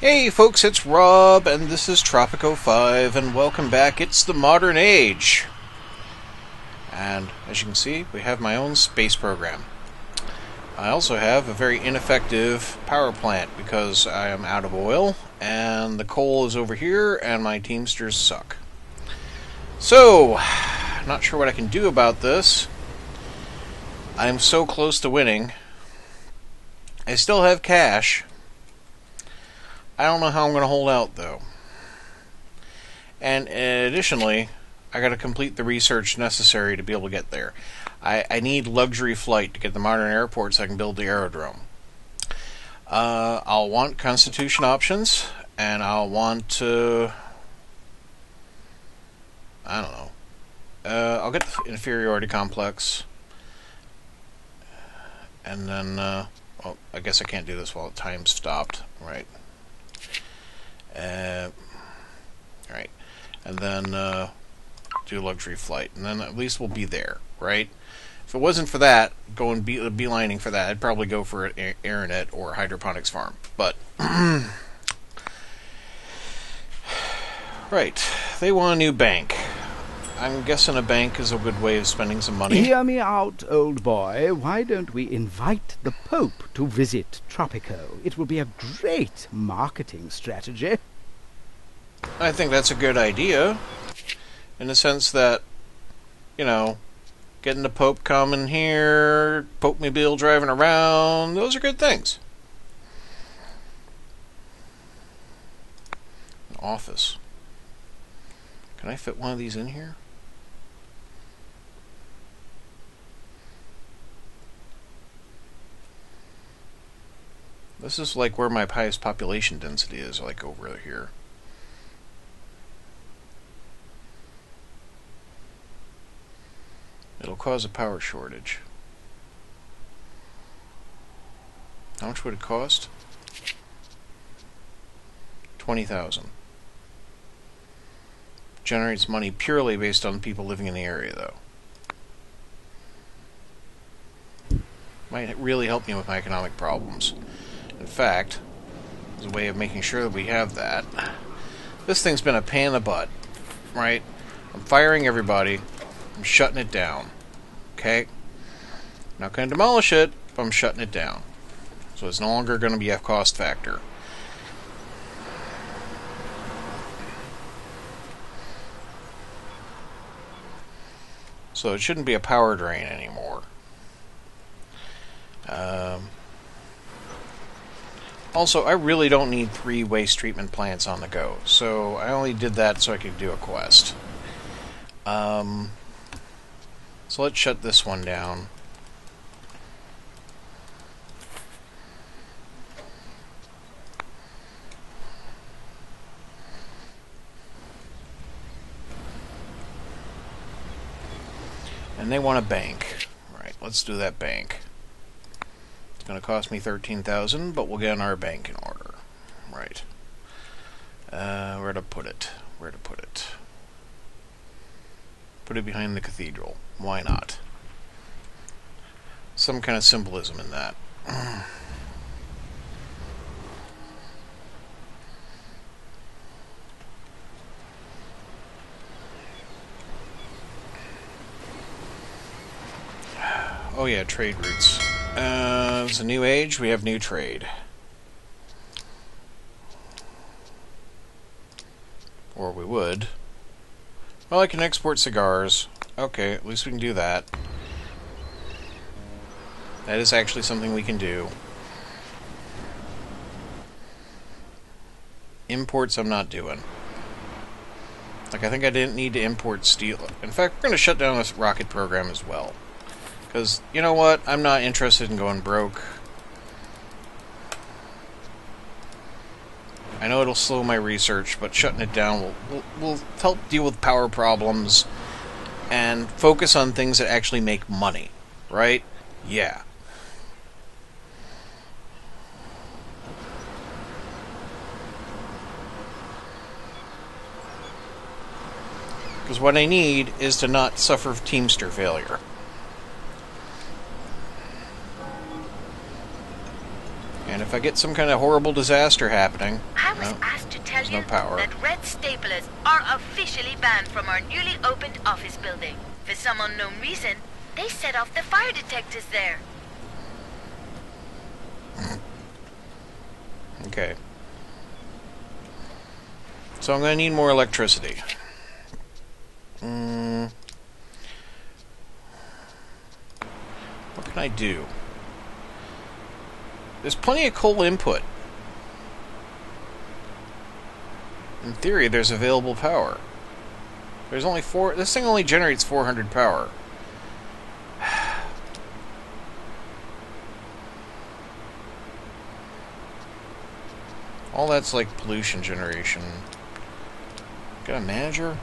Hey folks, it's Rob, and this is Tropico 5, and welcome back. It's the modern age. And as you can see, we have my own space program. I also have a very ineffective power plant because I am out of oil, and the coal is over here, and my Teamsters suck. So, not sure what I can do about this. I'm so close to winning. I still have cash. I don't know how I'm going to hold out, though. And additionally, I got to complete the research necessary to be able to get there. I need luxury flight to get the modern airport so I can build the aerodrome. I'll want Constitution options, and I'll want I don't know. I'll get the inferiority complex. And then, well, I guess I can't do this while the time's stopped, right? Right, and then do luxury flight, and then at least we'll be there, right? If it wasn't for that, going beelining for that, I'd probably go for an aeronet or hydroponics farm. But right, they want a new bank. I'm guessing a bank is a good way of spending some money. Hear me out, old boy. Why don't we invite the Pope to visit Tropico? It will be a great marketing strategy. I think that's a good idea, in the sense that, you know, getting the Pope coming here, Pope-mobile driving around, those are good things. An office. Can I fit one of these in here? This is like where my highest population density is, like over here. It'll cause a power shortage. How much would it cost? 20,000. Generates money purely based on people living in the area, though. Might really help me with my economic problems. In fact, as a way of making sure that we have that, this thing's been a pain in the butt, right? I'm firing everybody. I'm shutting it down. Okay? Not going to demolish it, but I'm shutting it down. So it's no longer going to be a cost factor. So it shouldn't be a power drain anymore. Also, I really don't need 3 waste treatment plants on the go. So I only did that so I could do a quest. So let's shut this one down. And they want a bank. Right, let's do that bank. It's going to cost me 13,000, but we'll get our bank in order. Right. Where to put it? Where to put it? Put it behind the cathedral. Why not? Some kind of symbolism in that. Oh yeah, trade routes. It's a new age, we have new trade. Or we would. Well, I can export cigars. Okay, at least we can do that. That is actually something we can do. Imports I'm not doing. Like, I think I didn't need to import steel. In fact, we're going to shut down this rocket program as well. Because, you know what? I'm not interested in going broke. I know it'll slow my research, but shutting it down will help deal with power problems and focus on things that actually make money, right? Yeah. Because what I need is to not suffer Teamster failure. And if If I get some kind of horrible disaster happening... I was asked to tell you no power. that red staplers are officially banned from our newly opened office building. For some unknown reason, they set off the fire detectors there. Okay. So I'm going to need more electricity. What can I do? There's plenty of coal input. In theory, there's available power. There's only this thing only generates 400 power. All that's like pollution generation. Got a manager?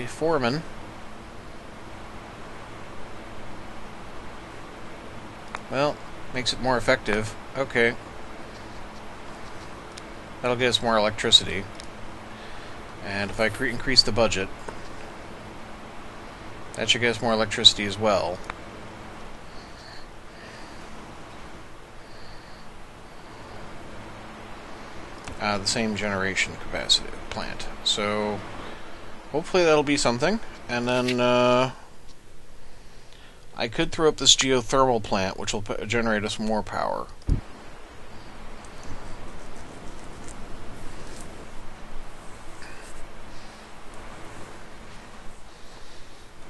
Foreman. Well, makes it more effective. Okay. That'll get us more electricity. And if I increase the budget, that should get us more electricity as well. The same generation capacity plant. So, hopefully that'll be something. And then, I could throw up this geothermal plant, which will generate us more power.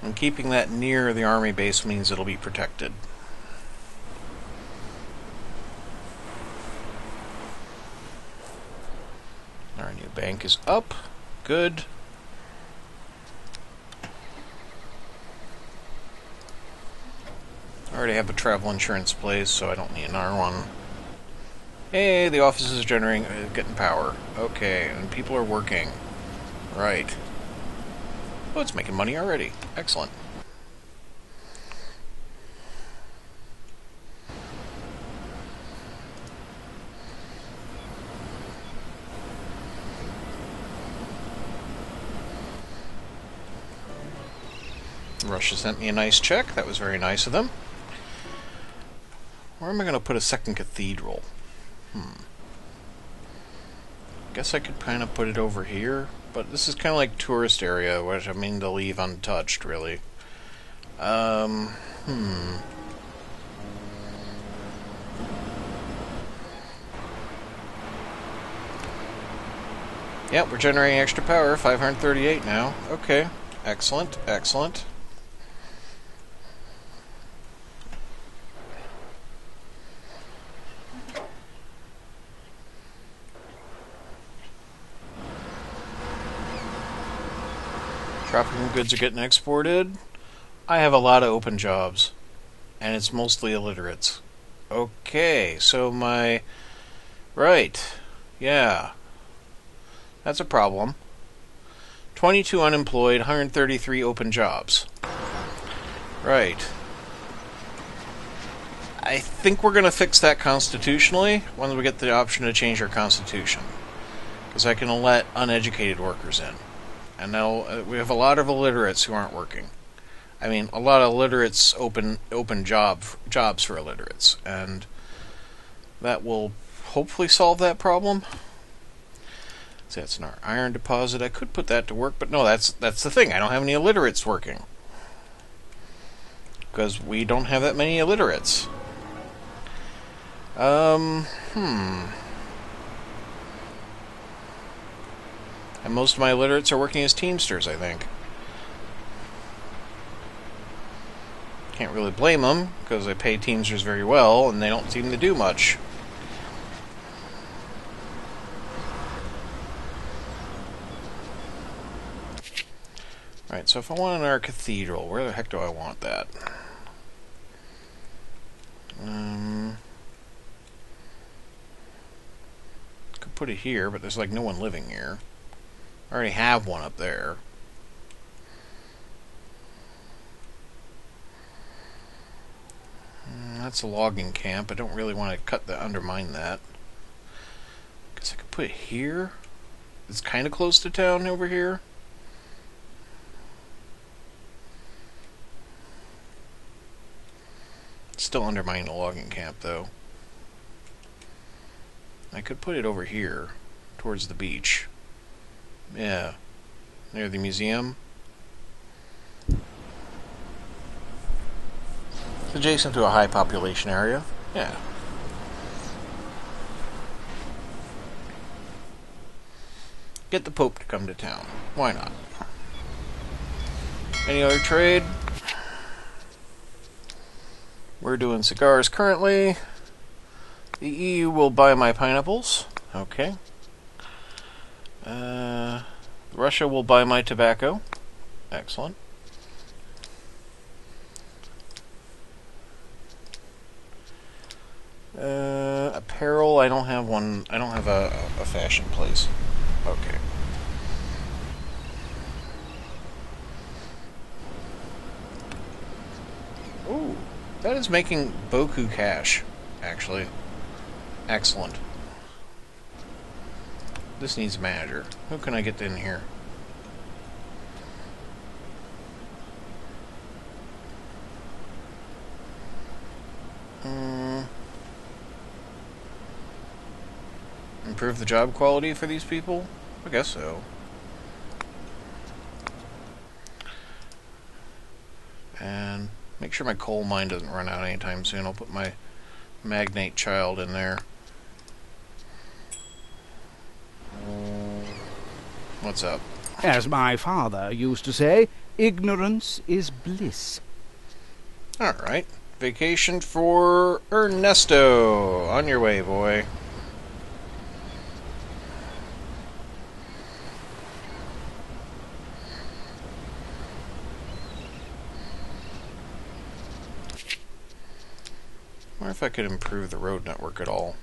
And keeping that near the army base means it'll be protected. Our new bank is up. Good. I already have a travel insurance place, so I don't need another one. Hey, the office is generating, getting power. Okay, and people are working. Right. Oh, it's making money already. Excellent. Russia sent me a nice check. That was very nice of them. Where am I going to put a second cathedral? Guess I could kind of put it over here, but this is kind of like tourist area, which I mean to leave untouched, really. Yeah, we're generating extra power, 538 now. Okay, excellent, excellent. Tropical goods are getting exported. I have a lot of open jobs, and it's mostly illiterates. Okay, so my... Right, yeah. That's a problem. 22 unemployed, 133 open jobs. Right. I think we're going to fix that constitutionally when we get the option to change our constitution. Because I can let uneducated workers in. And now we have a lot of illiterates who aren't working. I mean, a lot of illiterates open jobs for illiterates, and that will hopefully solve that problem. So that's an iron deposit. I could put that to work, but no, that's the thing. I don't have any illiterates working because we don't have that many illiterates. And most of my illiterates are working as Teamsters, I think. Can't really blame them, because I pay Teamsters very well, and they don't seem to do much. Alright, so if I want our cathedral, where the heck do I want that? Could put it here, but there's like no one living here. I already have one up there. That's a logging camp. I don't really want to undermine that. Guess I could put it here. It's kind of close to town over here. It's still undermining the logging camp, though. I could put it over here, towards the beach. Yeah, near the museum. It's adjacent to a high population area. Yeah. Get the Pope to come to town. Why not? Any other trade? We're doing cigars currently. The EU will buy my pineapples. Okay. Russia will buy my tobacco. Excellent. Apparel, I don't have one. I don't have a fashion place. Okay. Ooh, that is making Boku cash, actually. Excellent. This needs a manager. Who can I get in here? Improve the job quality for these people? I guess so. And make sure my coal mine doesn't run out anytime soon. I'll put my magnate child in there. What's up? As my father used to say, ignorance is bliss. Alright. Vacation for Ernesto. On your way, boy. I wonder if I could improve the road network at all.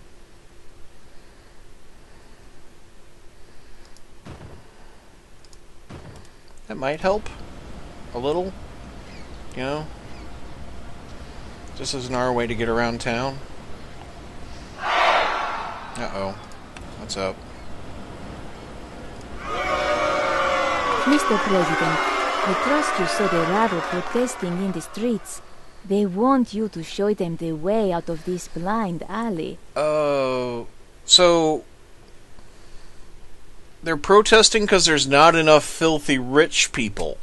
That might help. A little. You know? Just as another way to get around town. Uh-oh. What's up? Mr. President, I trust you saw the rabble protesting in the streets. They want you to show them the way out of this blind alley. Oh, so they're protesting because there's not enough filthy rich people.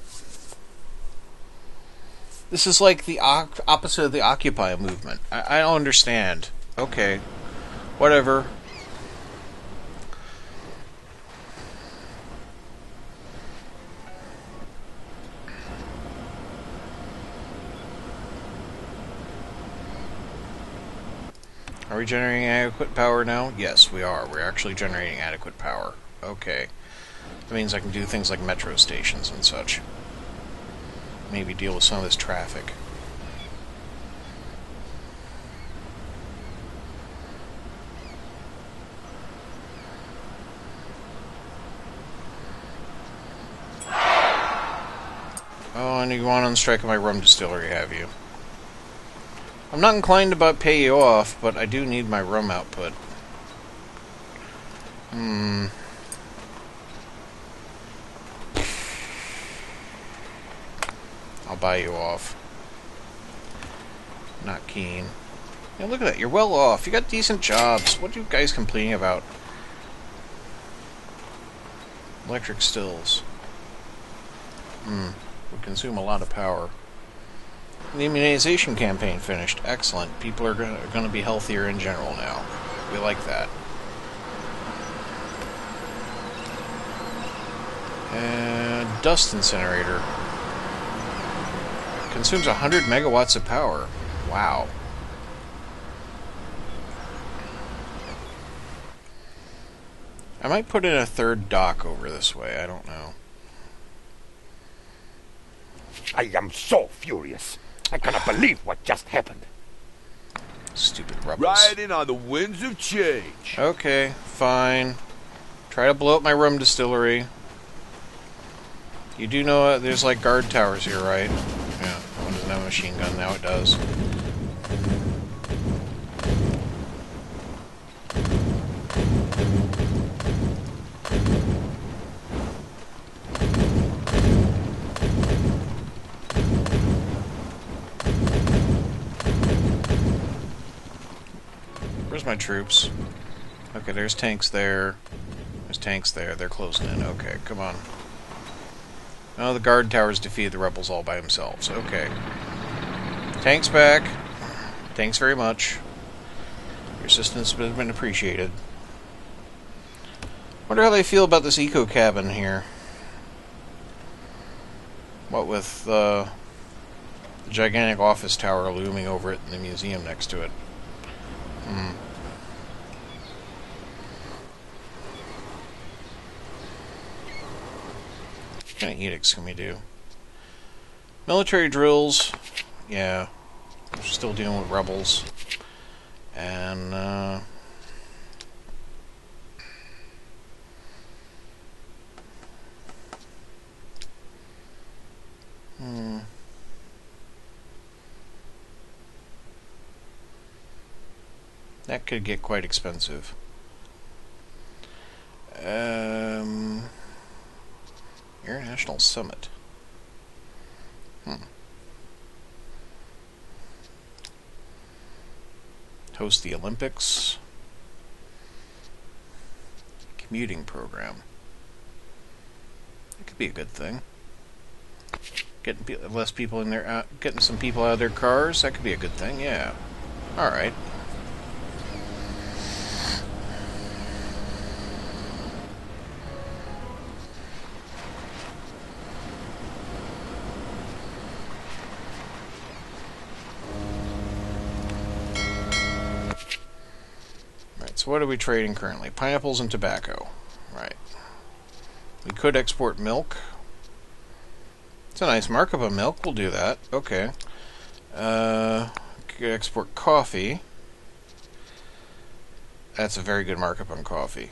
This is like the opposite of the Occupy movement. I don't understand. Okay, whatever. Are we generating adequate power now? Yes, we are. We're actually generating adequate power. Okay. That means I can do things like metro stations and such. Maybe deal with some of this traffic. Oh, and you want on strike at my rum distillery, have you? I'm not inclined to pay you off, but I do need my rum output. I'll buy you off. Not keen. Yeah, look at that. You're well off. You got decent jobs. What are you guys complaining about? Electric stills. Would consume a lot of power. The immunization campaign finished. Excellent. People are going to be healthier in general now. We like that. And dust incinerator. Consumes 100 megawatts of power. Wow. I might put in a third dock over this way. I don't know. I am so furious. I cannot believe what just happened. Stupid rebels. Riding on the winds of change. Okay, fine. Try to blow up my rum distillery. You do know there's like guard towers here, right? Yeah, one doesn't have a machine gun, now it does. Where's my troops? Okay, there's tanks there. There's tanks there. They're closing in. Okay, come on. Oh, the guard towers defeated the rebels all by themselves. Okay. Tanks back. Thanks very much. Your assistance has been appreciated. Wonder how they feel about this eco cabin here. What with the gigantic office tower looming over it and the museum next to it. What kind of edicts can we do? Military drills. Yeah. We're still dealing with rebels. And, that could get quite expensive. International Summit. Host the Olympics. Commuting program. That could be a good thing. Getting less people in there, getting some people out of their cars. That could be a good thing. Yeah. All right. So what are we trading currently? Pineapples and tobacco. Right. We could export milk. It's a nice markup on milk. We'll do that. Okay. Could export coffee. That's a very good markup on coffee.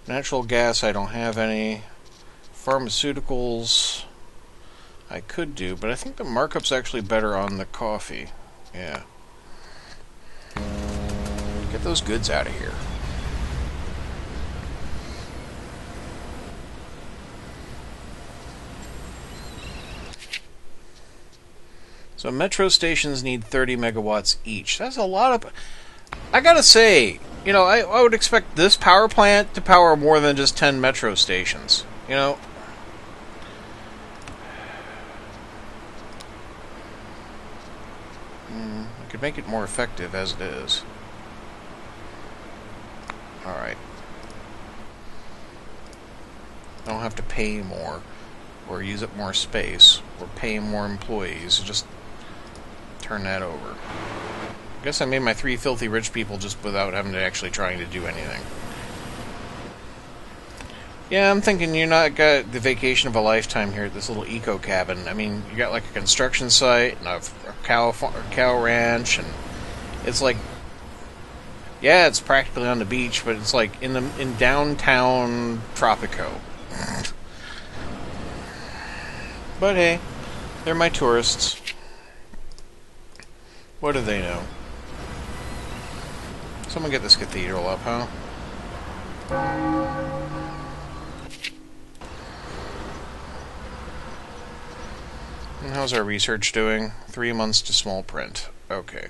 Natural gas, I don't have any. Pharmaceuticals, I could do, but I think the markup's actually better on the coffee. Yeah. Get those goods out of here. So metro stations need 30 megawatts each. That's a lot of... I gotta say, you know, I would expect this power plant to power more than just 10 metro stations. You know? I could make it more effective as it is. Alright. I don't have to pay more, or use up more space, or pay more employees. Just turn that over. I guess I made my 3 filthy rich people just without having to actually trying to do anything. Yeah, I'm thinking you're not got the vacation of a lifetime here at this little eco cabin. I mean, you got like a construction site and a cow ranch, and it's like, yeah, it's practically on the beach, but it's like in downtown Tropico. But hey, they're my tourists. What do they know? Someone get this cathedral up, huh? And how's our research doing? 3 months to small print. Okay.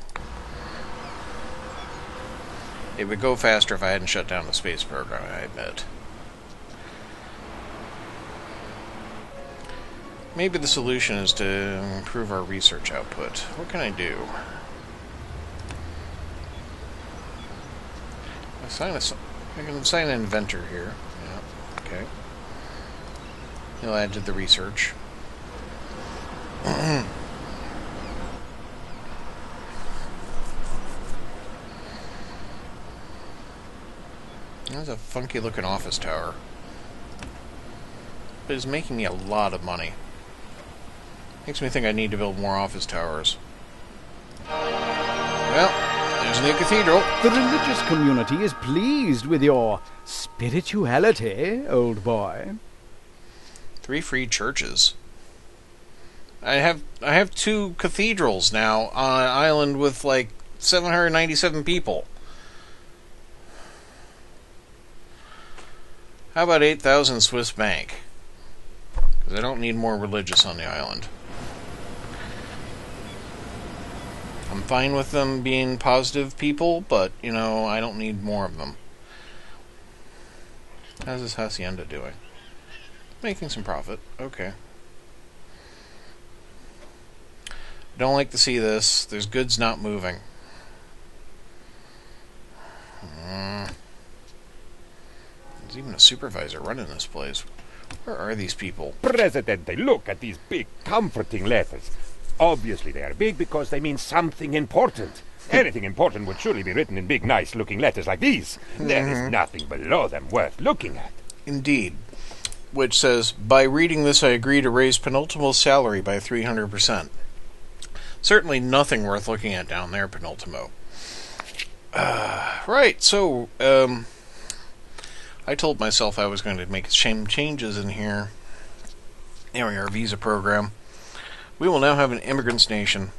It would go faster if I hadn't shut down the space program, I admit. Maybe the solution is to improve our research output. What can I do? I can assign an inventor here. Yeah, okay. He'll add to the research. That's a funky looking office tower. But it's making me a lot of money. Makes me think I need to build more office towers. Well, there's a new cathedral. The religious community is pleased with your spirituality, old boy. 3 free churches. I have 2 cathedrals now on an island with like 797 people. How about 8,000 Swiss bank? Because I don't need more religious on the island. I'm fine with them being positive people, but, you know, I don't need more of them. How's this hacienda doing? Making some profit. Okay. Don't like to see this. There's goods not moving. There's even a supervisor running this place. Where are these people? Presidente, look at these big, comforting letters. Obviously they are big because they mean something important. Anything important would surely be written in big, nice-looking letters like these. There is nothing below them worth looking at. Indeed. Which says, by reading this I agree to raise penultimo's salary by 300%. Certainly nothing worth looking at down there, penultimo. Right, so, I told myself I was going to make some changes in here. There we are, visa program. We will now have an immigrants nation.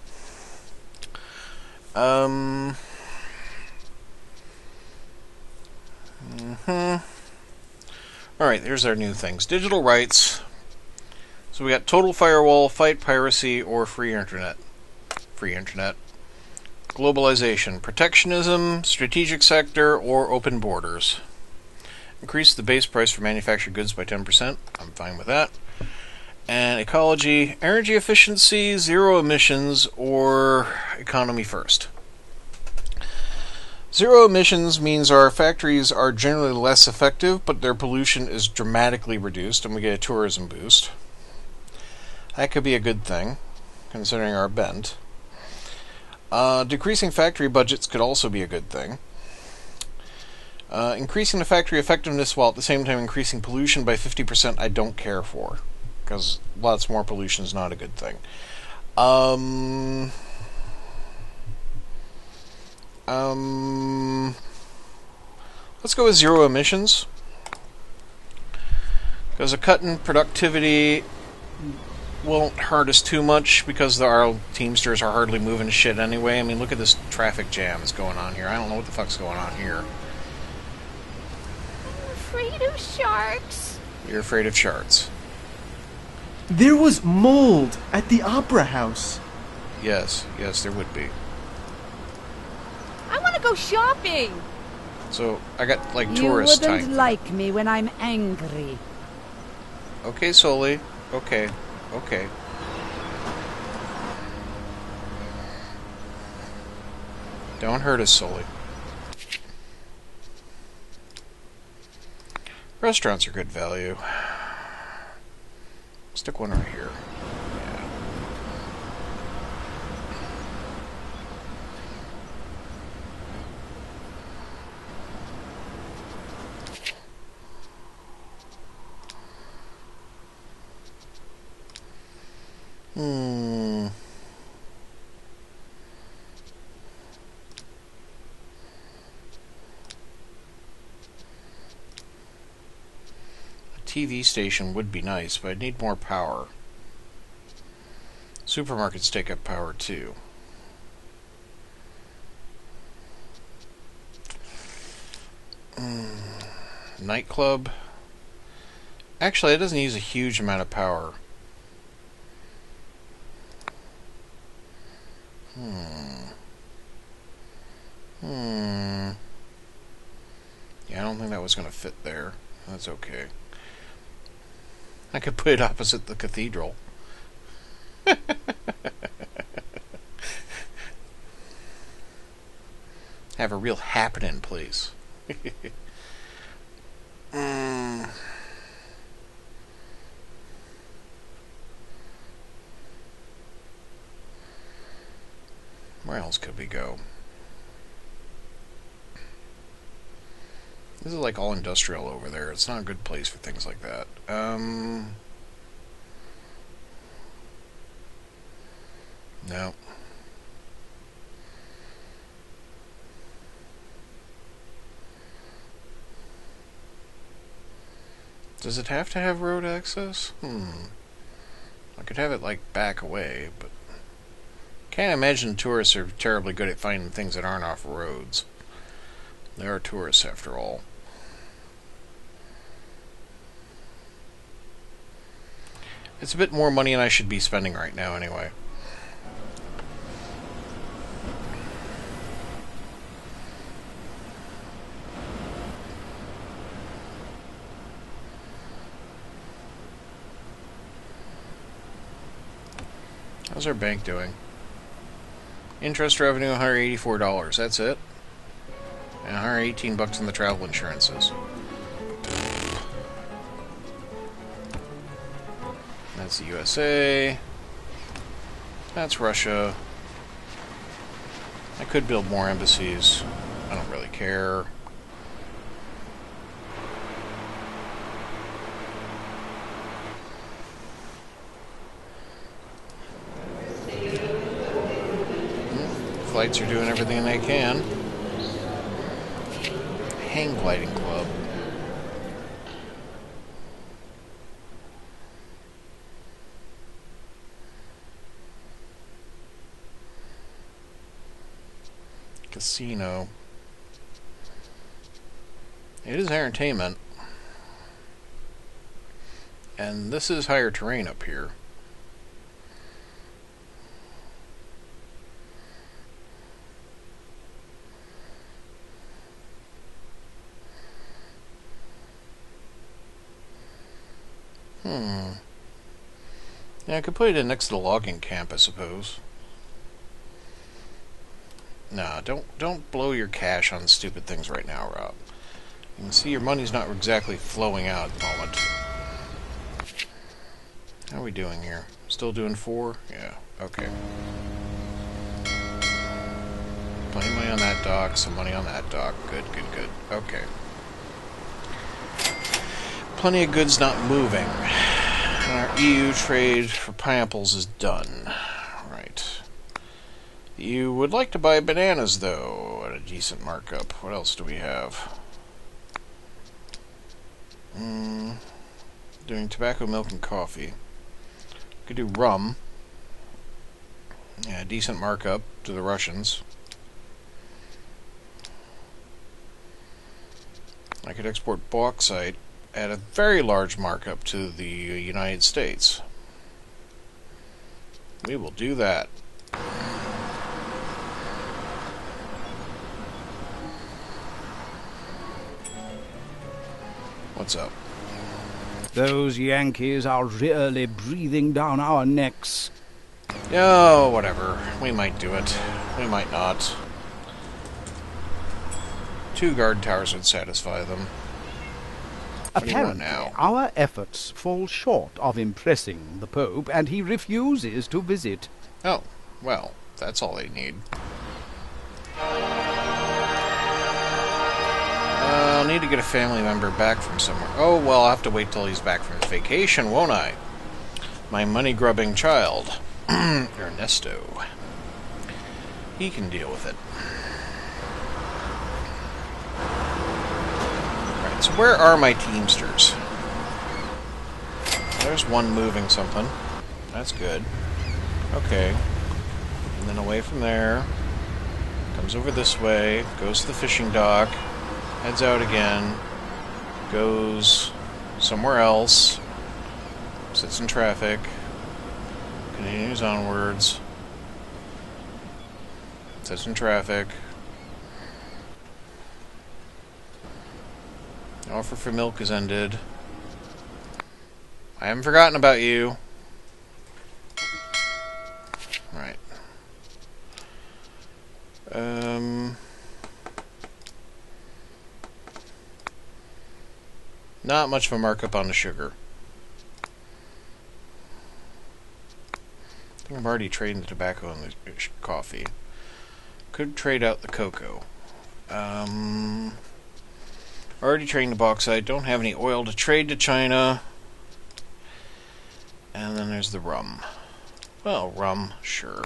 Alright, there's our new things. Digital rights. So we got total firewall, fight piracy, or free internet. Free internet. Globalization, protectionism, strategic sector, or open borders. Increase the base price for manufactured goods by 10%. I'm fine with that. And ecology, energy efficiency, zero emissions, or economy first. Zero emissions means our factories are generally less effective, but their pollution is dramatically reduced, and we get a tourism boost. That could be a good thing, considering our bent. Decreasing factory budgets could also be a good thing. Increasing the factory effectiveness while at the same time increasing pollution by 50% I don't care for, because lots more pollution is not a good thing. Let's go with zero emissions, because a cut in productivity won't hurt us too much, because our Teamsters are hardly moving shit anyway. I mean, look at this traffic jam that's going on here. I don't know what the fuck's going on here. I'm afraid of sharks. You're afraid of sharks. There was mold at the opera house. Yes, there would be. I want to go shopping. So, I got, like, You tourist wouldn't type. like me when I'm angry. Okay, Soli. Okay. Don't hurt us, Soli. Restaurants are good value. Stick one right here. Yeah. TV station would be nice, but I'd need more power. Supermarkets take up power too. Nightclub. Actually, it doesn't use a huge amount of power. Yeah, I don't think that was going to fit there. That's okay. I could put it opposite the cathedral. Have a real happening place. Where else could we go? This is like all industrial over there. It's not a good place for things like that. No. Does it have to have road access? I could have it, like, back away, but can't imagine tourists are terribly good at finding things that aren't off roads. They are tourists, after all. It's a bit more money than I should be spending right now, anyway. How's our bank doing? Interest revenue $184. That's it. And $118 on the travel insurances. That's the USA. That's Russia. I could build more embassies. I don't really care. Flights are doing everything they can. Hang gliding club. Casino. It is entertainment. And this is higher terrain up here. Yeah, I could put it in next to the logging camp, I suppose. Nah, don't blow your cash on stupid things right now, Rob. You can see your money's not exactly flowing out at the moment. How are we doing here? Still doing 4? Yeah, okay. Plenty of money on that dock, some money on that dock. Good, good, good. Okay. Plenty of goods not moving. And our EU trade for pineapples is done. Right. You would like to buy bananas, though, at a decent markup. What else do we have? Doing tobacco, milk, and coffee. Could do rum. Yeah, decent markup to the Russians. I could export bauxite at a very large markup to the United States. We will do that. What's up? Those Yankees are really breathing down our necks. Oh, whatever. We might do it. We might not. 2 guard towers would satisfy them. Apparently, now? our efforts fall short of impressing the Pope, and he refuses to visit. Oh, well, that's all they need. I'll need to get a family member back from somewhere. Oh, well, I'll have to wait till he's back from his vacation, won't I? My money-grubbing child, Ernesto. He can deal with it. Right, so where are my teamsters? There's one moving something. That's good. Okay. And then away from there. Comes over this way. Goes to the fishing dock. Heads out again. Goes somewhere else. Sits in traffic. Continues onwards. Sits in traffic. Offer for milk is ended. I haven't forgotten about you. Right. Not much of a markup on the sugar. I think I'm already trading the tobacco and the coffee. Could trade out the cocoa. Already trading the bauxite. Don't have any oil to trade to China. And then there's the rum. Well, rum, sure.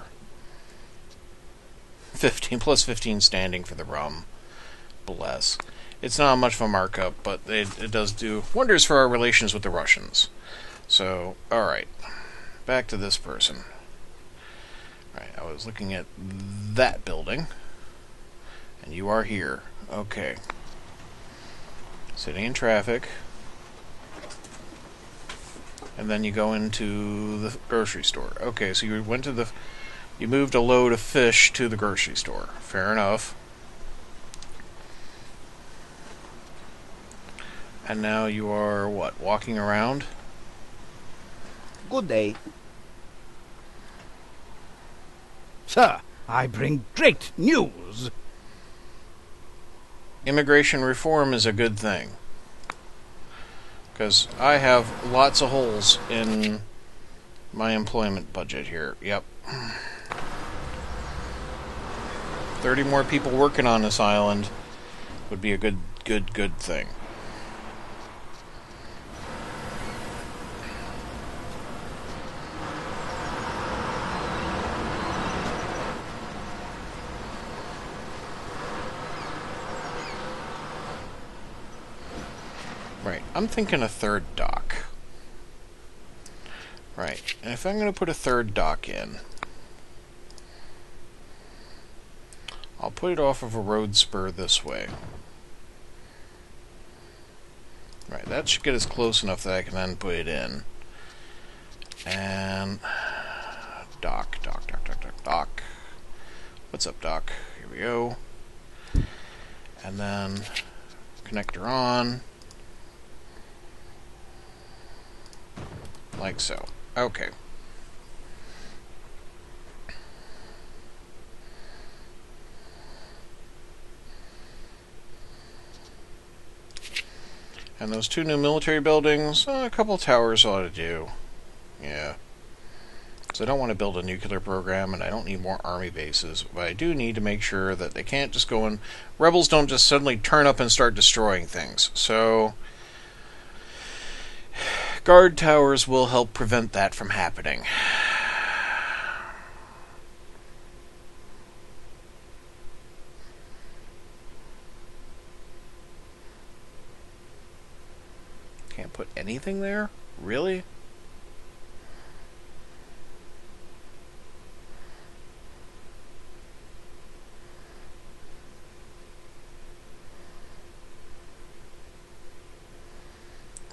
15 plus 15 standing for the rum. Bless. It's not much of a markup, but it does do wonders for our relations with the Russians. So, alright. Back to this person. Alright, I was looking at that building. And you are here. Okay. Sitting in traffic. And then you go into the grocery store. Okay, so you went to the... You moved a load of fish to the grocery store. Fair enough. And now you are, what, walking around? Good day. sir, I bring great news. Immigration reform is a good thing. Because I have lots of holes in my employment budget here. Yep. 30 more people working on this island would be a good thing. Right, I'm thinking a third dock. Right, and if I'm going to put a third dock in, I'll put it off of a road spur this way. Right, that should get us close enough that I can then put it in. And dock. What's up, dock? Here we go. And then connector on. Like so. Okay. And those 2 new military buildings, a couple towers ought to do. Yeah. So I don't want to build a nuclear program, and I don't need more army bases, but I do need to make sure that they can't just go in... Rebels don't just suddenly turn up and start destroying things. So... guard towers will help prevent that from happening. Can't put anything there? Really?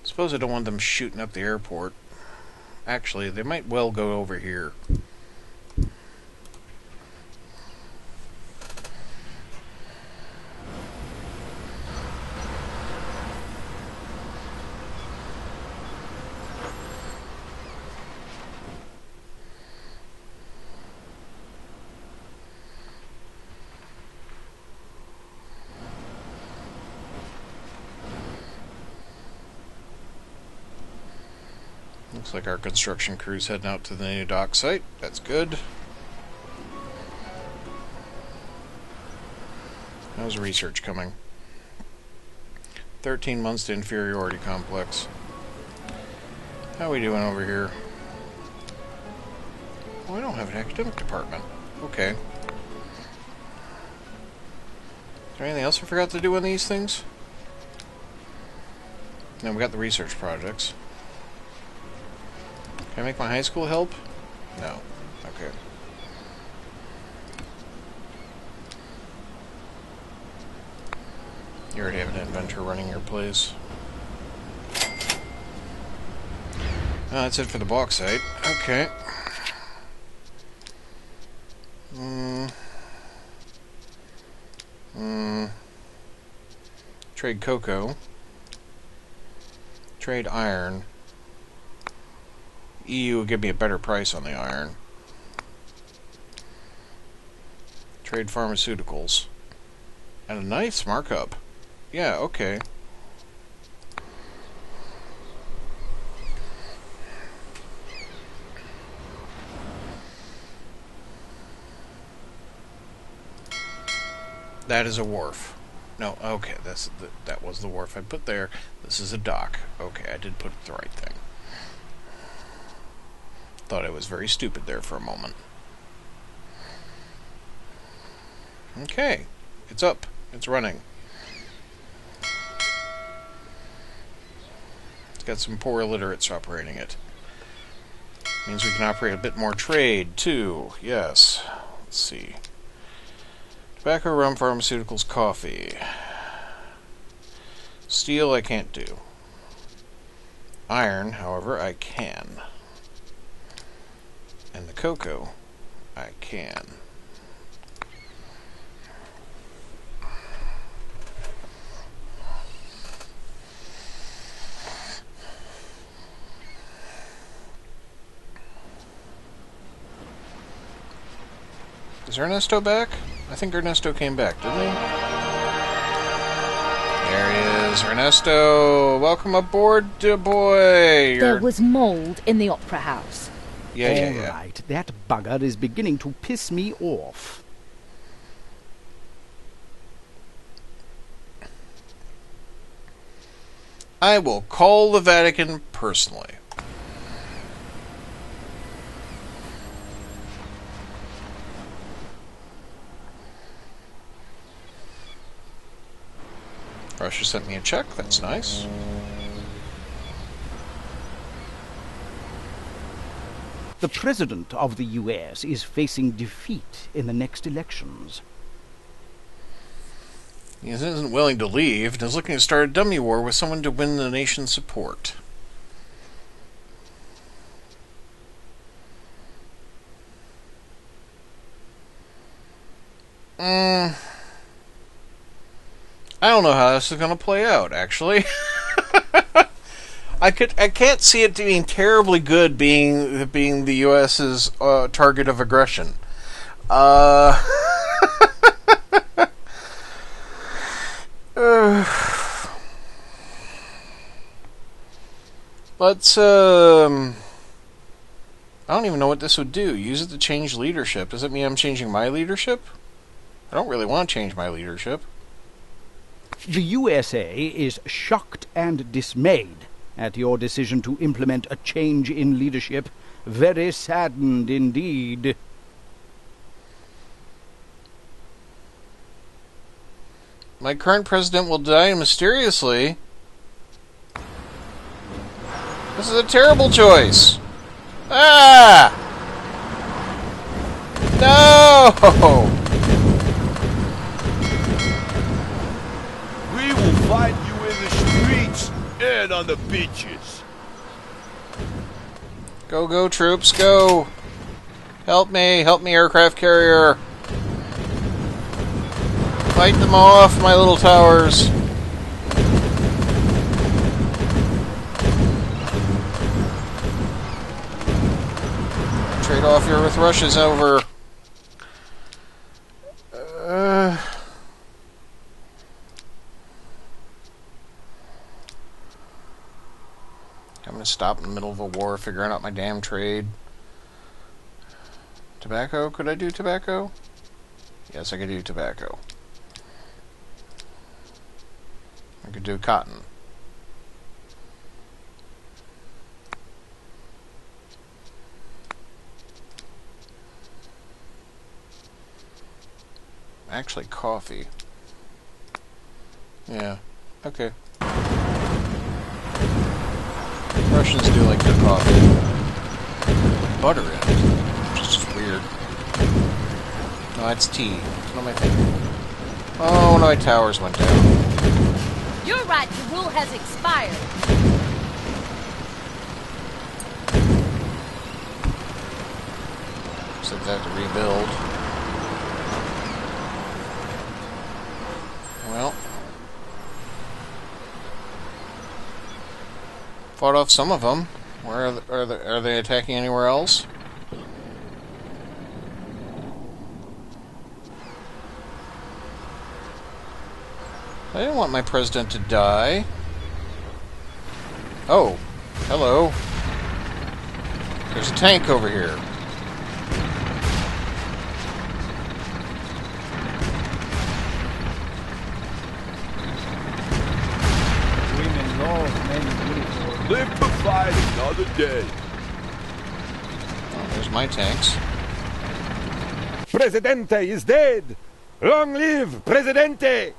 Suppose I don't want them shooting up the airport. Actually, they might well go over here. Looks like our construction crew's heading out to the new dock site. That's good. How's research coming? 13 months to inferiority complex. How are we doing over here? Oh, I don't have an academic department. Okay. Is there anything else I forgot to do on these things? No, we got the research projects. Can I make my high school help? No. Okay. You already have an inventor running your place. That's it for the bauxite. Okay. Trade cocoa. Trade iron. EU will give me a better price on the iron. Trade pharmaceuticals. And a nice markup. Yeah, okay. That is a wharf. No, okay, that was the wharf I put there. This is a dock. Okay, I did put the right thing. Thought I was very stupid there for a moment. Okay, it's up. It's running. It's got some poor illiterates operating it. Means we can operate a bit more trade, too. Yes. Let's see. Tobacco, rum, pharmaceuticals, coffee. Steel I can't do. Iron, however, I can. And the cocoa, I can. Is Ernesto back? I think Ernesto came back, didn't he? There he is, Ernesto. Welcome aboard, dear boy. There was mold in the opera house. Yeah. All right, that bugger is beginning to piss me off. I will call the Vatican personally. Russia sent me a check, that's nice. The President of the U.S. is facing defeat in the next elections. He isn't willing to leave and is looking to start a dummy war with someone to win the nation's support. I don't know how this is going to play out, actually. I can't see it being terribly good being the U.S.'s target of aggression. Let's, I don't even know what this would do. Use it to change leadership. Does it mean I'm changing my leadership? I don't really want to change my leadership. The USA is shocked and dismayed at your decision to implement a change in leadership. Very saddened indeed. My current president will die mysteriously. This is a terrible choice. Ah! No! We will find you in the streets and on the beaches. Go, go, troops, go! Help me, aircraft carrier! Fight them off, my little towers! Trade off here with Russia's over. I'm gonna stop in the middle of a war figuring out my damn trade. Tobacco? Could I do tobacco? Yes, I could do tobacco. I could do cotton. Actually, coffee. Yeah. Okay. Russians do like their coffee. Butter in it. Which is just weird. No, it's tea. What am I thinking? Oh, no, my towers went down. Your right to rule has expired. Except I have to rebuild. Well. Fought off some of them. Where are they attacking anywhere else? I didn't want my president to die. Oh, hello. There's a tank over here. Women love men beautiful. Live to fight another day. Oh, there's my tanks. Presidente is dead! Long live Presidente!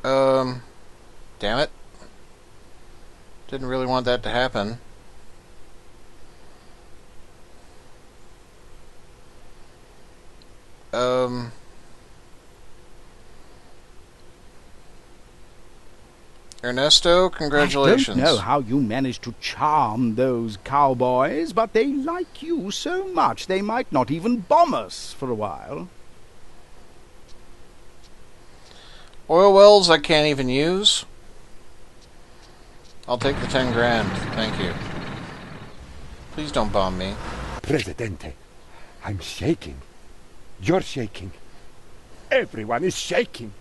Damn it. Didn't really want that to happen. Ernesto, congratulations. I don't know how you managed to charm those cowboys, but they like you so much they might not even bomb us for a while. Oil wells I can't even use. I'll take the 10 grand. Thank you. Please don't bomb me. Presidente, I'm shaking. You're shaking. Everyone is shaking.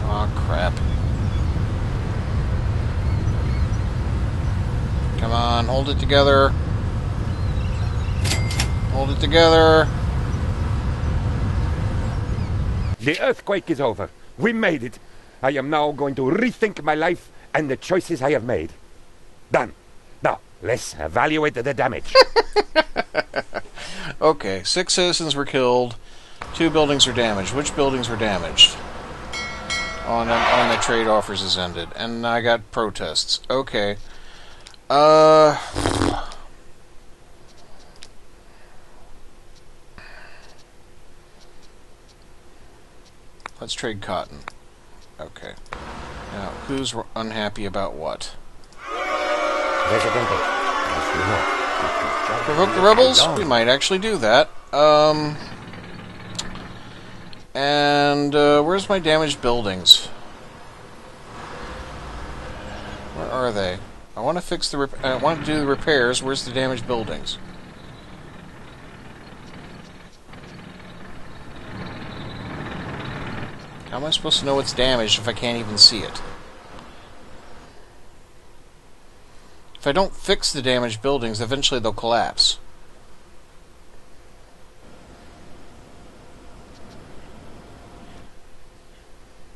Aw, crap. Come on, hold it together. Hold it together. The earthquake is over. We made it. I am now going to rethink my life and the choices I have made. Done. Now, let's evaluate the damage. Okay, 6 citizens were killed. 2 buildings were damaged. Which buildings were damaged? On the trade offers has ended. And I got protests. Okay. Let's trade cotton. Okay. Now, who's unhappy about what? Provoke the rebels? We might actually do that. Where's my damaged buildings? Where are they? I want to fix the... I want to do the repairs. Where's the damaged buildings? How am I supposed to know what's damaged if I can't even see it? If I don't fix the damaged buildings, eventually they'll collapse.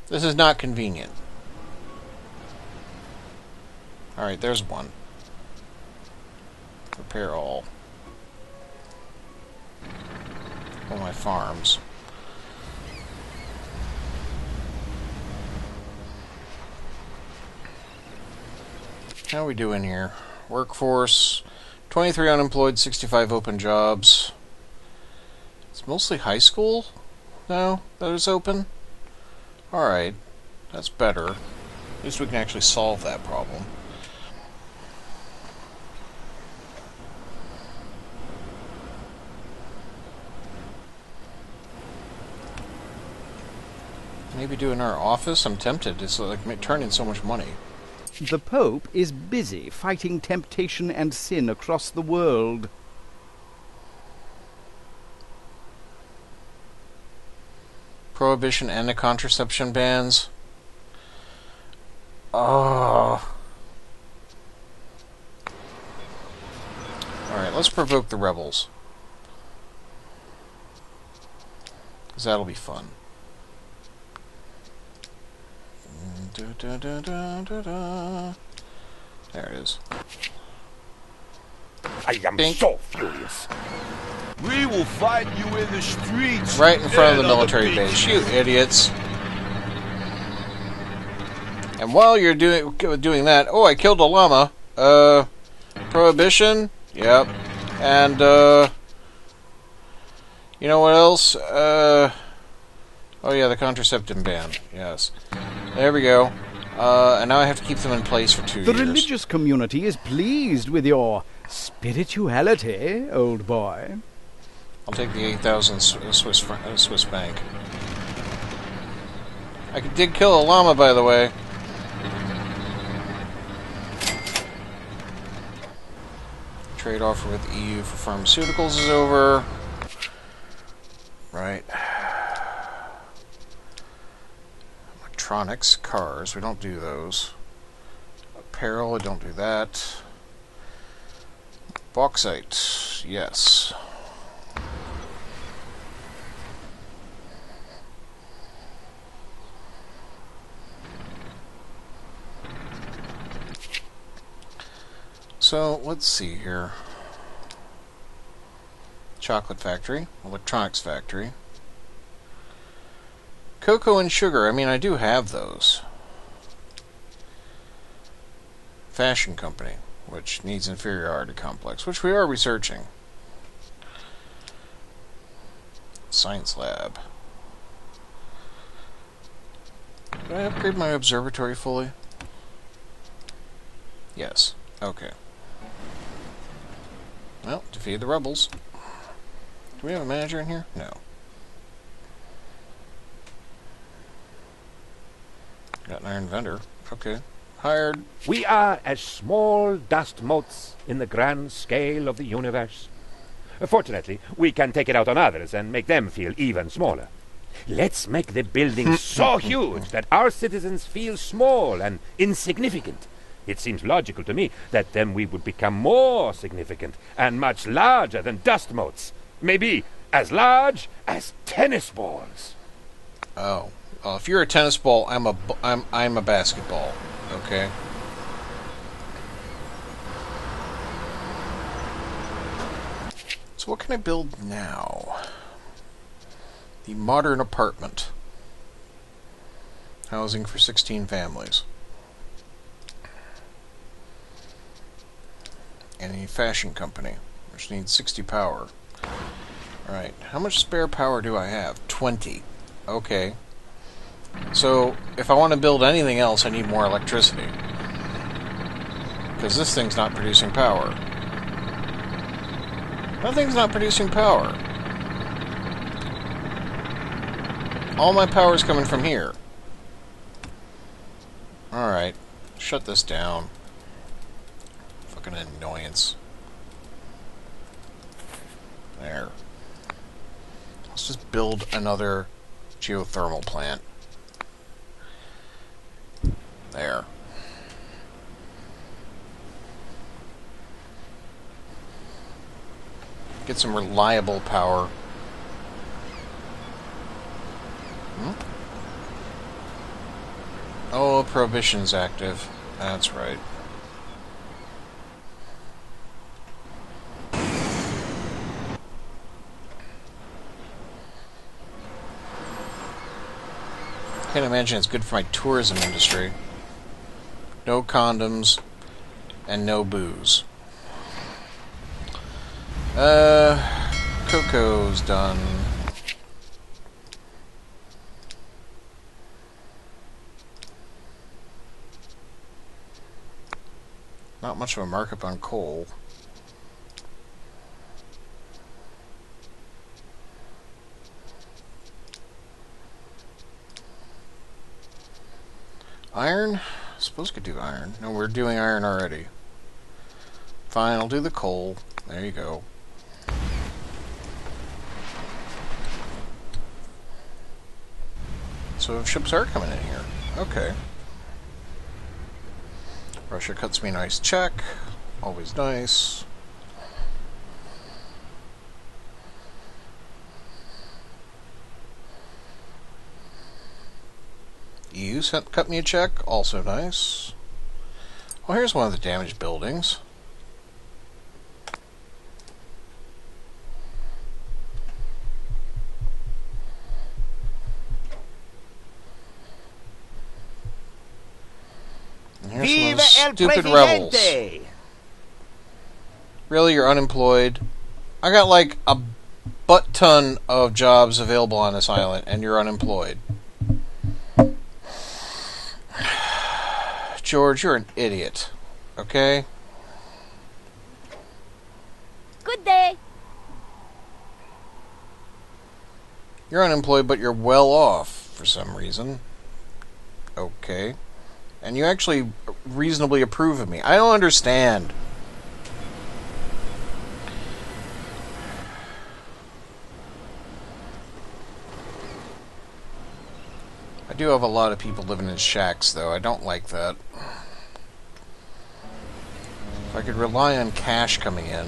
This is not convenient. Alright, there's one. Repair all. All my farms. How are we doing here? Workforce, 23 unemployed, 65 open jobs. It's mostly high school now that is open. Alright, that's better. At least we can actually solve that problem. Maybe do in our office? I'm tempted. It's like turning so much money. The Pope is busy fighting temptation and sin across the world. Prohibition and the contraception bans. Oh. Alright, let's provoke the rebels. Because that'll be fun. There it is. I am so furious. We will fight you in the streets. Right in front of the and on military beach. base, you idiots. And while you're doing that, oh, I killed a llama. Prohibition? Yep. And, you know what else? Oh yeah, the contraceptive ban. Yes. There we go. And now I have to keep them in place for 2 years. The religious community is pleased with your spirituality, old boy. I'll take the 8,000 Swiss bank. I did kill a llama, by the way. Trade offer with the EU for pharmaceuticals is over. Right. Electronics, cars, we don't do those. Apparel, I don't do that. Bauxite, yes. So, let's see here. Chocolate factory, electronics factory. Cocoa and sugar, I mean, I do have those. Fashion company, which needs inferiority complex, which we are researching. Science lab. Did I upgrade my observatory fully? Yes. Okay. Well, defeated the rebels. Do we have a manager in here? No. Got an iron vendor. Okay. Hired. We are as small dust motes in the grand scale of the universe. Fortunately, we can take it out on others and make them feel even smaller. Let's make the building so huge that our citizens feel small and insignificant. It seems logical to me that then we would become more significant and much larger than dust motes. Maybe as large as tennis balls. Oh, well, if you're a tennis ball, I'm a basketball. Okay. So what can I build now? The modern apartment. Housing for 16 families. And a fashion company, which needs 60 power. Alright, how much spare power do I have? 20. Okay. So, if I want to build anything else, I need more electricity. Because this thing's not producing power. That thing's not producing power. All my power's coming from here. Alright, shut this down. Fucking annoyance. There. Let's just build another geothermal plant. There. Get some reliable power. Oh, Prohibition's active. That's right. Can't imagine it's good for my tourism industry. No condoms and no booze. Cocoa's done. Not much of a markup on coal. Iron? I suppose I could do iron. No, we're doing iron already. Fine, I'll do the coal. There you go. So ships are coming in here. Okay. Russia cuts me a nice check. Always nice. EU cut me a check. Also nice. Well, here's one of the damaged buildings. Viva el stupid presidente! rebels. Really, you're unemployed? I got like a butt ton of jobs available on this island, and you're unemployed. George, you're an idiot. Okay? Good day. You're unemployed, but you're well off for some reason. Okay. And you actually reasonably approve of me. I don't understand. I do have a lot of people living in shacks, though. I don't like that. If I could rely on cash coming in.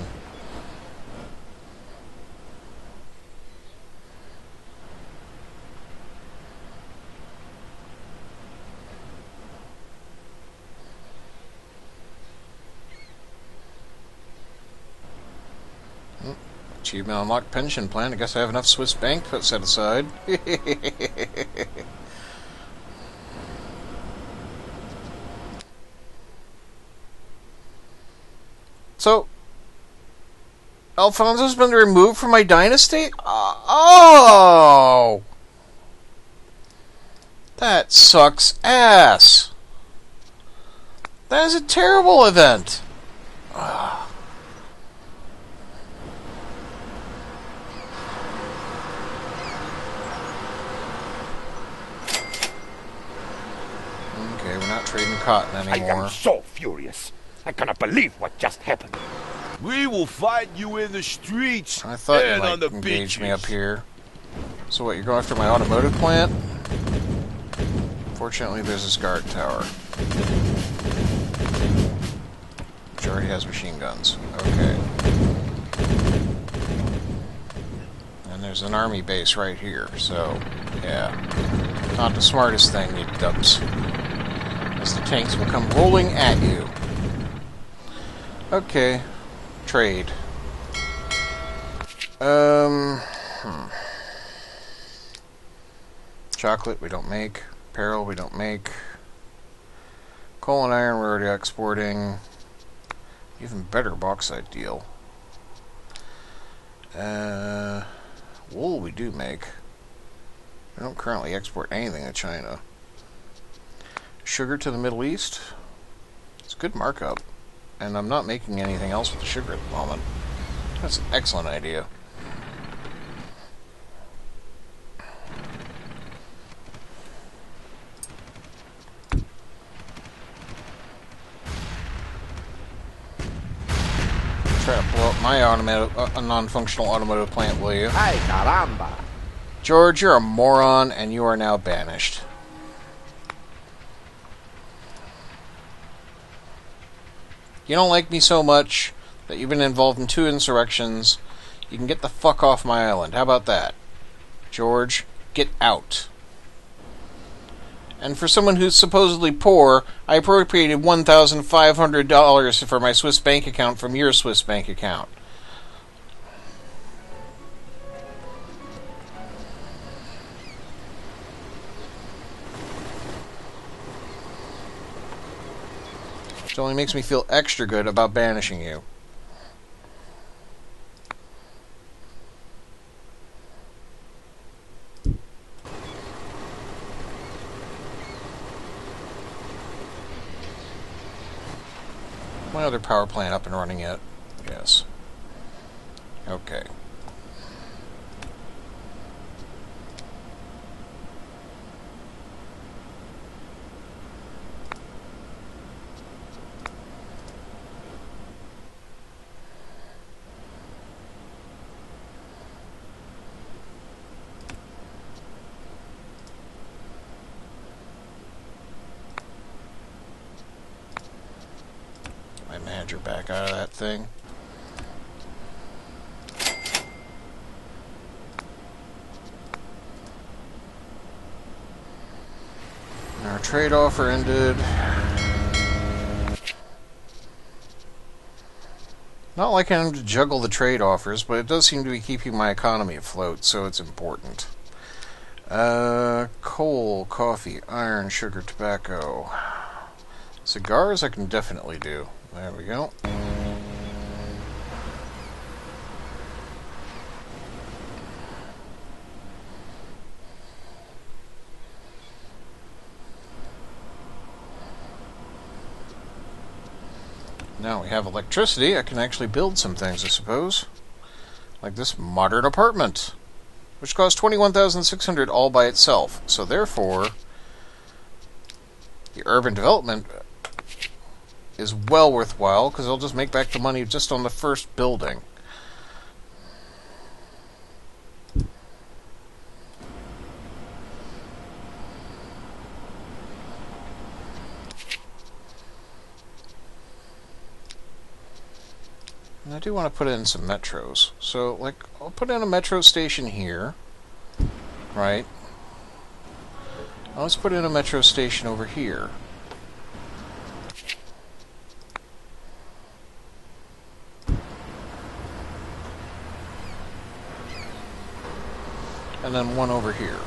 Achievement unlocked pension plan. I guess I have enough Swiss bank to set aside. So, Alfonso's been removed from my dynasty? Oh! That sucks ass. That is a terrible event. Okay, we're not trading cotton anymore. I am so furious. I cannot believe what just happened. We will fight you in the streets I thought you and on might the engage beaches. me up here. So what, you're going after my automotive plant? Fortunately, there's this guard tower. Which already has machine guns. Okay. And there's an army base right here, so, yeah. Not the smartest thing, you dubs. As the tanks will come rolling at you. Okay. Trade. Chocolate we don't make. Apparel we don't make. Coal and iron we're already exporting. Even better bauxite deal. Wool we do make. We don't currently export anything to China. Sugar to the Middle East. It's a good markup. And I'm not making anything else with the sugar at the moment. That's an excellent idea. Try to blow up my non-functional automotive plant, will you? Ay, caramba! George, you're a moron, and you are now banished. You don't like me so much that you've been involved in 2 insurrections. You can get the fuck off my island. How about that? George, get out. And for someone who's supposedly poor, I appropriated $1,500 for my Swiss bank account from your Swiss bank account. Which only makes me feel extra good about banishing you. My other power plant up and running yet? Yes. Okay. Manager back out of that thing. Our trade offer ended. Not like I'm to juggle the trade offers, but it does seem to be keeping my economy afloat, so it's important. Coal, coffee, iron, sugar, tobacco. Cigars I can definitely do. There we go. Now we have electricity, I can actually build some things, I suppose. Like this modern apartment, which costs $21,600 all by itself. So therefore, the urban development is well worthwhile, because I'll just make back the money just on the first building. And I do want to put in some metros. So, like, I'll put in a metro station here. Right. Now let's put in a metro station over here. And then one over here.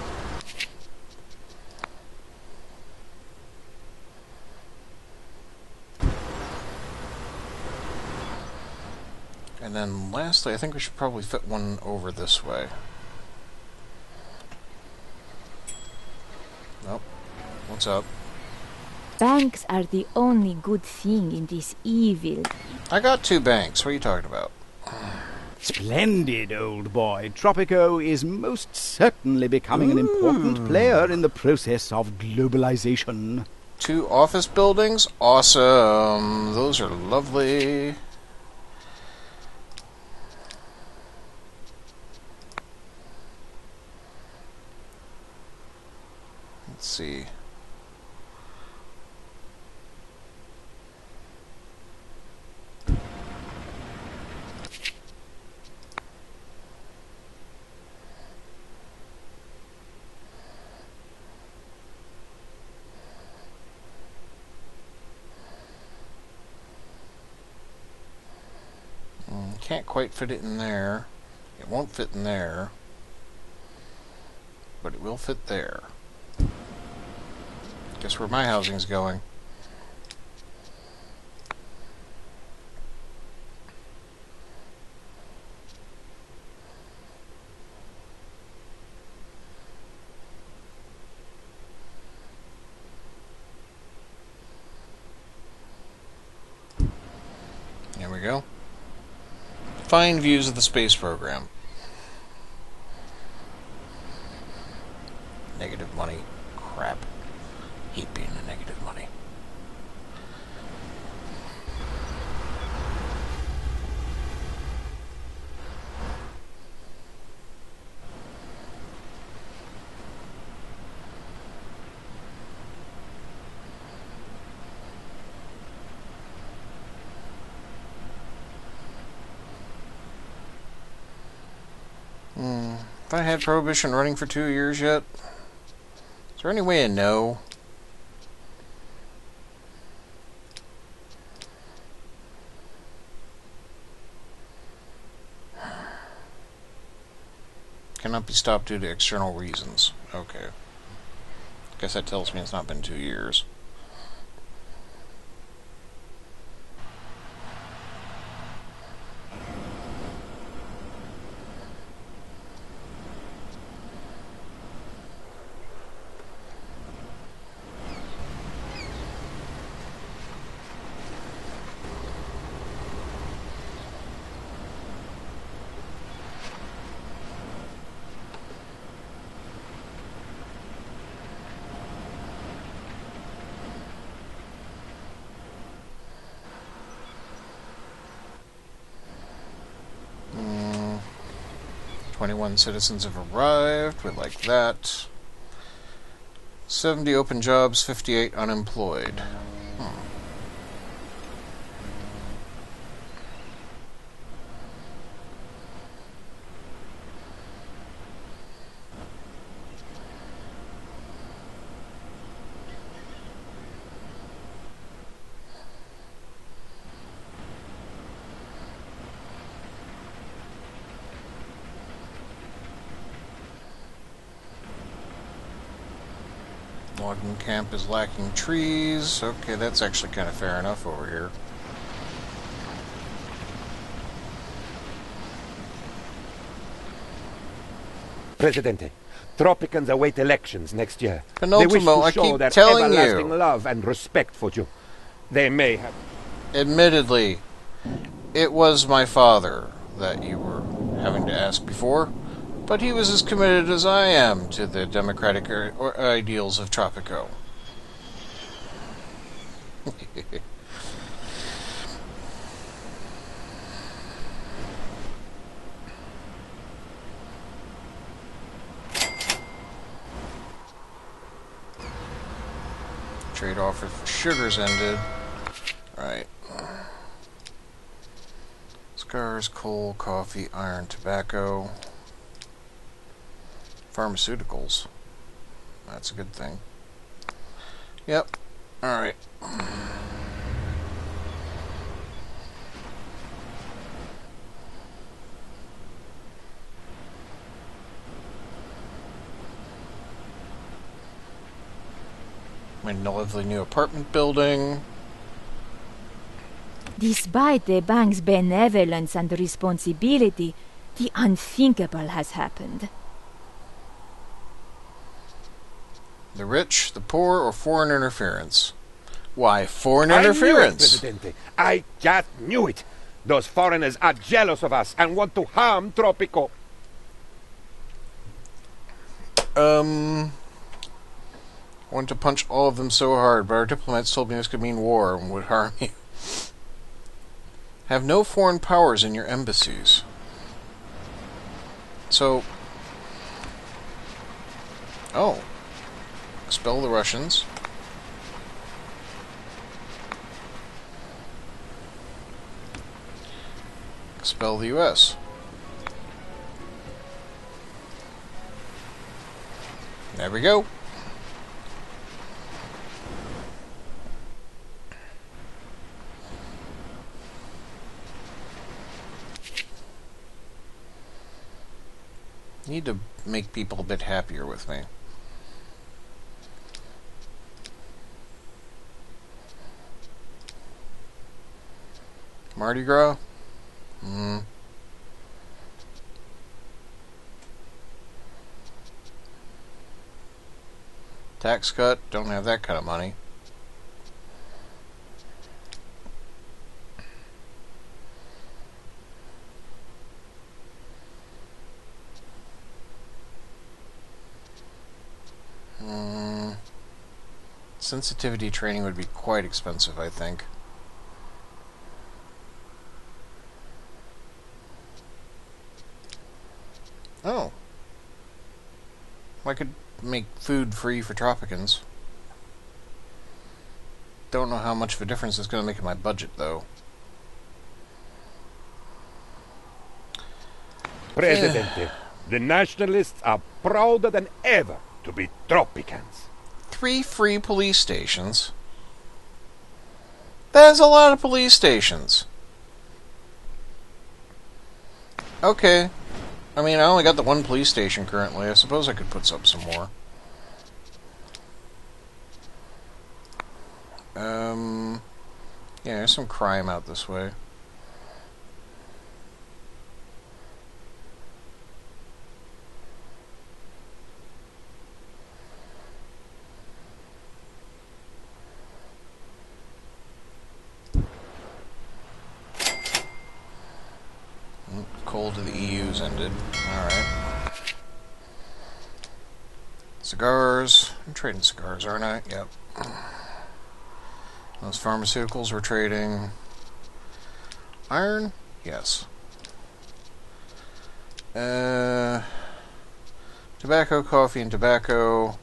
And then lastly, I think we should probably fit one over this way. Nope. What's up? Banks are the only good thing in this evil. I got 2 banks. What are you talking about? Splendid, old boy. Tropico is most certainly becoming an important player in the process of globalization. 2 office buildings? Awesome. Those are lovely. Let's see. Can't quite fit it in there. It won't fit in there. But it will fit there. Guess where my housing's going. There we go. Fine views of the space program. Negative money. Crap. Hate being a negative money. If I had Prohibition running for 2 years yet, is there any way to know? Cannot be stopped due to external reasons. Okay. Guess that tells me it's not been 2 years. Hmm. 21 citizens have arrived. We like that. 70 open jobs, 58 unemployed. Logging camp is lacking trees. Okay, that's actually kind of fair enough over here. Presidente, Tropicans await elections next year. Penultimo, they wish to I show keep their telling everlasting you. love and respect for you. They may have... Admittedly, it was my father that you were having to ask before, but he was as committed as I am to the democratic ideals of Tropico. Trade offer for sugars ended. Right. Scars, coal, coffee, iron, tobacco. Pharmaceuticals. That's a good thing. Yep. Alright. Made a lovely new apartment building. Despite the bank's benevolence and responsibility, the unthinkable has happened. The rich, the poor, or foreign interference? Why, foreign I knew it, interference! Presidente. I just knew it. Those foreigners are jealous of us and want to harm Tropico. I want to punch all of them so hard, but our diplomats told me this could mean war and would harm you. Have no foreign powers in your embassies. So... Oh. expel the Russians. Expel the US. There we go. Need to make people a bit happier with me. Mardi Gras? Tax cut? Don't have that kind of money. Sensitivity training would be quite expensive, I think. Oh. I could make food free for Tropicans. Don't know how much of a difference it's going to make in my budget, though. Presidente, the nationalists are prouder than ever to be Tropicans. 3 free police stations? That is a lot of police stations. Okay. I mean, I only got the 1 police station currently. I suppose I could put up some more. Yeah, there's some crime out this way. Coal to the EU's ended. Alright. Cigars. I'm trading cigars, aren't I? Yep. Those pharmaceuticals we're trading. Iron? Yes. Tobacco, coffee, and tobacco.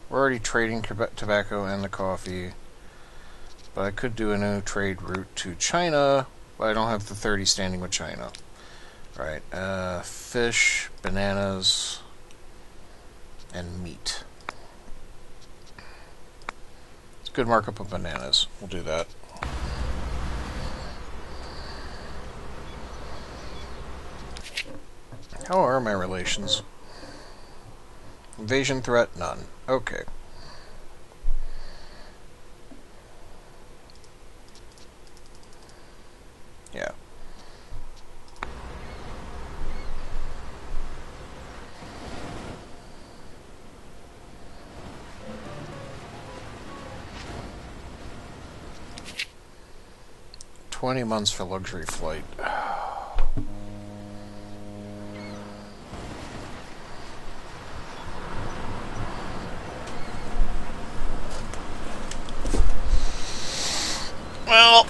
We're already trading tobacco and the coffee. But I could do a new trade route to China, but I don't have the 30 standing with China. Right, fish, bananas, and meat. It's a good markup of bananas. We'll do that. How are my relations? Invasion threat? None. Okay. Yeah. $20 months for luxury flight. Well,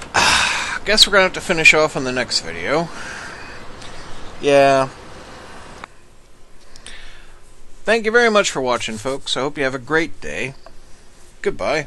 guess we're gonna have to finish off on the next video. Yeah. Thank you very much for watching, folks. I hope you have a great day. Goodbye.